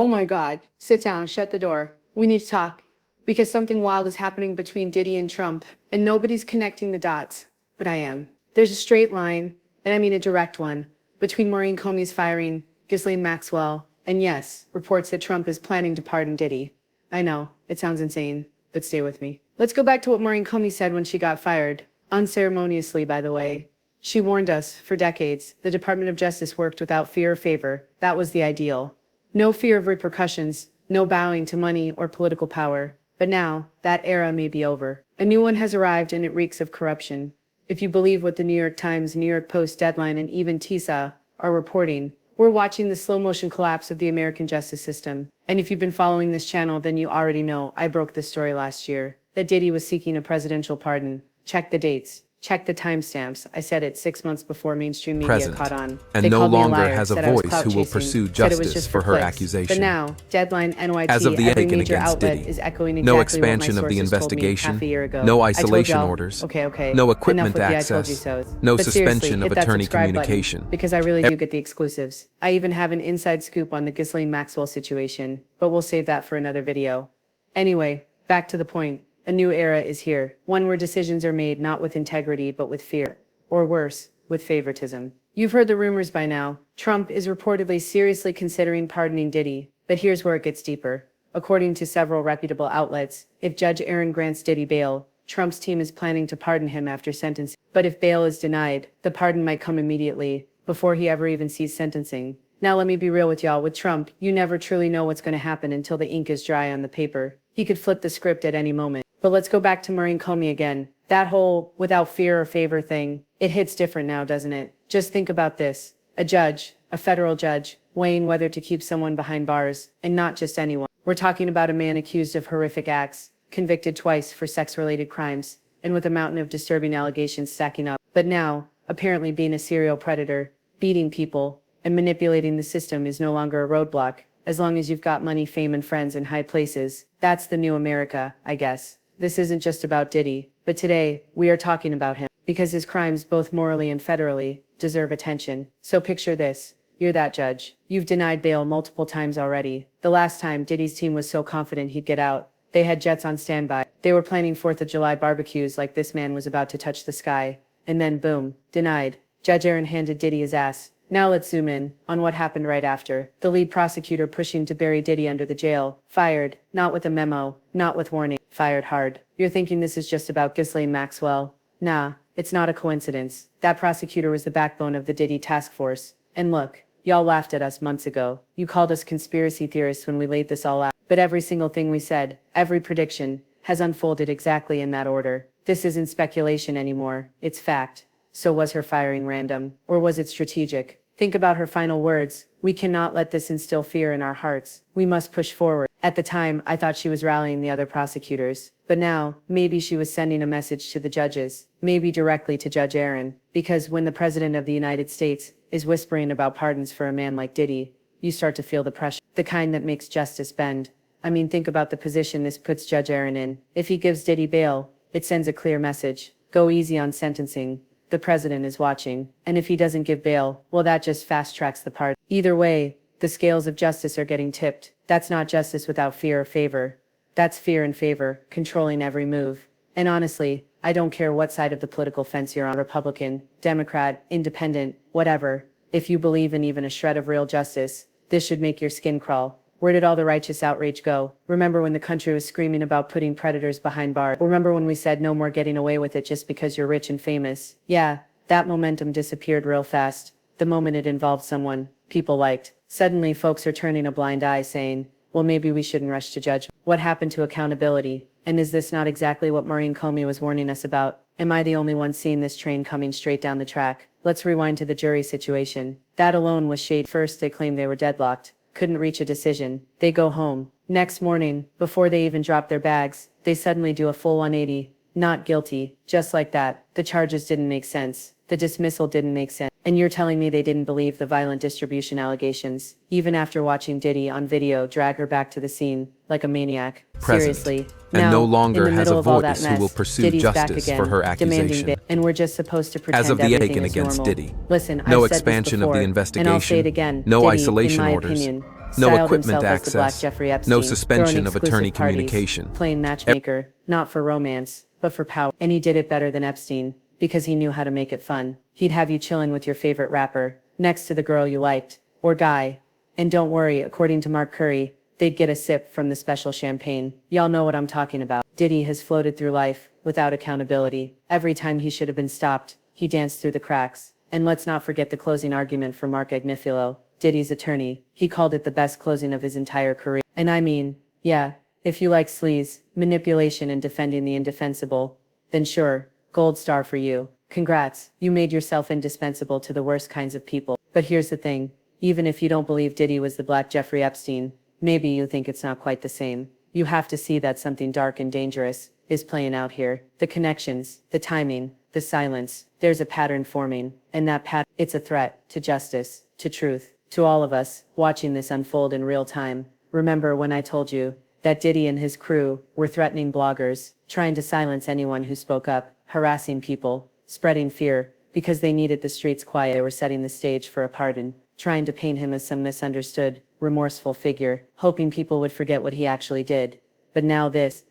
Oh my God. Sit down, shut the door. We need to talk. Because something wild is happening between Diddy and Trump, and nobody's connecting the dots. But I am. There's a straight line, and I mean a direct one, between Maureen Comey's firing, Ghislaine Maxwell, and yes, reports that Trump is planning to pardon Diddy. I know, it sounds insane, but stay with me. Let's go back to what Maureen Comey said when she got fired. Unceremoniously, by the way. She warned us, for decades, the Department of Justice worked without fear or favor. That was the ideal. No fear of repercussions, no bowing to money or political power. But now, that era may be over. A new one has arrived and it reeks of corruption. If you believe what the New York Times, New York Post, Deadline, and even TISA are reporting, we're watching the slow-motion collapse of the American justice system. And if you've been following this channel, then you already know I broke this story last year, that Diddy was seeking a presidential pardon. Check the dates. Check the timestamps. I said it 6 months before mainstream media caught on. And no longer has a voice who will pursue justice for her accusation. But now, Deadline, NYT, as of the every Aiken major against outlet Diddy, is echoing exactly no what my expansion of the sources told me investigation, half a year ago. no I told isolation y'all, orders, okay, no enough equipment with the I told you access, so's. no But suspension seriously, of hit that attorney subscribe button, communication. because I really do get the exclusives. I even have an inside scoop on the Ghislaine Maxwell situation, but we'll save that for another video. Anyway, back to the point. A new era is here, one where decisions are made not with integrity but with fear. Or worse, with favoritism. You've heard the rumors by now. Trump is reportedly seriously considering pardoning Diddy, but here's where it gets deeper. According to several reputable outlets, if Judge Aaron grants Diddy bail, Trump's team is planning to pardon him after sentencing. But if bail is denied, the pardon might come immediately, before he ever even sees sentencing. Now let me be real with y'all, with Trump, you never truly know what's going to happen until the ink is dry on the paper. He could flip the script at any moment. But let's go back to Maureen Comey again. That whole without fear or favor thing, it hits different now, doesn't it? Just think about this. A judge, a federal judge, weighing whether to keep someone behind bars, and not just anyone. We're talking about a man accused of horrific acts, convicted twice for sex-related crimes, and with a mountain of disturbing allegations stacking up. But now, apparently being a serial predator, beating people, and manipulating the system is no longer a roadblock, as long as you've got money, fame, and friends in high places. That's the new America, I guess. This isn't just about Diddy, but today, we are talking about him, because his crimes, both morally and federally, deserve attention. So picture this. You're that judge. You've denied bail multiple times already. The last time, Diddy's team was so confident he'd get out. They had jets on standby. They were planning 4th of July barbecues like this man was about to touch the sky. And then, boom, denied. Judge Aaron handed Diddy his ass. Now let's zoom in on what happened right after. The lead prosecutor pushing to bury Diddy under the jail. Fired. Not with a memo. Not with warning. Fired hard. You're thinking this is just about Ghislaine Maxwell. Nah, it's not a coincidence. That prosecutor was the backbone of the Diddy task force. And look, y'all laughed at us months ago. You called us conspiracy theorists when we laid this all out. But every single thing we said, every prediction, has unfolded exactly in that order. This isn't speculation anymore. It's fact. So was her firing random? Or was it strategic? Think about her final words. We cannot let this instill fear in our hearts. We must push forward. At the time, I thought she was rallying the other prosecutors. But now, maybe she was sending a message to the judges. Maybe directly to Judge Aaron. Because when the President of the United States is whispering about pardons for a man like Diddy, you start to feel the pressure. The kind that makes justice bend. I mean, think about the position this puts Judge Aaron in. If he gives Diddy bail, it sends a clear message. Go easy on sentencing. The president is watching. And if he doesn't give bail, well, that just fast-tracks the pardon. Either way, the scales of justice are getting tipped. That's not justice without fear or favor. That's fear and favor, controlling every move. And honestly, I don't care what side of the political fence you're on, Republican, Democrat, Independent, whatever. If you believe in even a shred of real justice, this should make your skin crawl. Where did all the righteous outrage go? Remember when the country was screaming about putting predators behind bars? Remember when we said no more getting away with it just because you're rich and famous? Yeah, that momentum disappeared real fast. The moment it involved someone people liked. Suddenly, folks are turning a blind eye saying, well, maybe we shouldn't rush to judgment. What happened to accountability? And is this not exactly what Maureen Comey was warning us about? Am I the only one seeing this train coming straight down the track? Let's rewind to the jury situation. That alone was shade. First, they claimed they were deadlocked. Couldn't reach a decision. They go home. Next morning, before they even drop their bags, they suddenly do a full 180. Not guilty. Just like that. The charges didn't make sense. The dismissal didn't make sense. And you're telling me they didn't believe the violent distribution allegations, even after watching Diddy on video drag her back to the scene like a maniac? Seriously. And now, no longer in the has middle a of all that voice who mess, will pursue Diddy's back justice again, for her demanding accusation. bail. And we're just supposed to pretend As of the everything Aiken is against normal. Diddy, Listen, no I've said this expansion of before, the and I'll say investigation, it again. no Diddy, isolation in my orders, opinion, No styled equipment himself as the Black access, Jeffrey Epstein, no throwing suspension of exclusive attorney parties, communication. playing matchmaker, not for romance, but for power. And he did it better than Epstein, because he knew how to make it fun. He'd have you chilling with your favorite rapper, next to the girl you liked, or guy. And don't worry, according to Mark Curry, they'd get a sip from the special champagne. Y'all know what I'm talking about. Diddy has floated through life without accountability. Every time he should have been stopped, he danced through the cracks. And let's not forget the closing argument for Mark Agnifilo, Diddy's attorney. He called it the best closing of his entire career. And I mean, yeah, if you like sleaze, manipulation and defending the indefensible, then sure, gold star for you. Congrats, you made yourself indispensable to the worst kinds of people. But here's the thing, even if you don't believe Diddy was the Black Jeffrey Epstein, maybe you think it's not quite the same. You have to see that something dark and dangerous is playing out here. The connections, the timing, the silence. There's a pattern forming, and that pattern, it's a threat to justice, to truth, to all of us watching this unfold in real time. Remember when I told you that Diddy and his crew were threatening bloggers, trying to silence anyone who spoke up, harassing people, spreading fear, because they needed the streets quiet. They were setting the stage for a pardon, trying to paint him as some misunderstood, remorseful figure, hoping people would forget what he actually did. But now this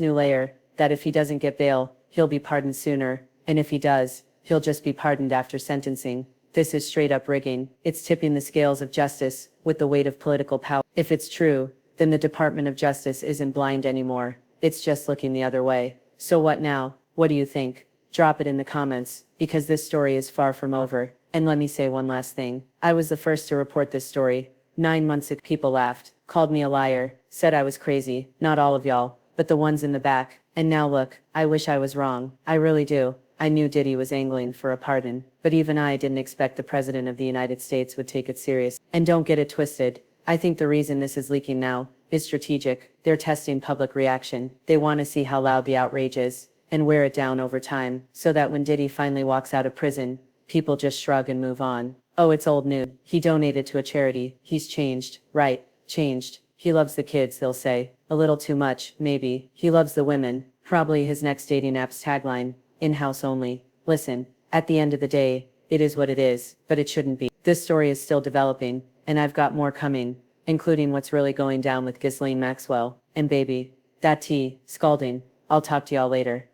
new layer, that if he doesn't get bail, he'll be pardoned sooner, and if he does, he'll just be pardoned after sentencing. This is straight up rigging. It's tipping the scales of justice with the weight of political power. If it's true, then the Department of Justice isn't blind anymore. It's just looking the other way. So what now? What do you think? Drop it in the comments, because this story is far from over. And let me say one last thing. I was the first to report this story. 9 months ago, people laughed, called me a liar, said I was crazy. Not all of y'all, but the ones in the back. And now look, I wish I was wrong. I really do. I knew Diddy was angling for a pardon, but even I didn't expect the President of the United States would take it serious. And don't get it twisted. I think the reason this is leaking now is strategic. They're testing public reaction. They want to see how loud the outrage is and wear it down over time, so that when Diddy finally walks out of prison, people just shrug and move on. Oh, it's old news. He donated to a charity. He's changed. Right, changed. He loves the kids, they'll say. A little too much, maybe. He loves the women. Probably his next dating app's tagline. In-house only. Listen, at the end of the day, it is what it is, but it shouldn't be. This story is still developing, and I've got more coming, including what's really going down with Ghislaine Maxwell. And baby, that tea, scalding. I'll talk to y'all later.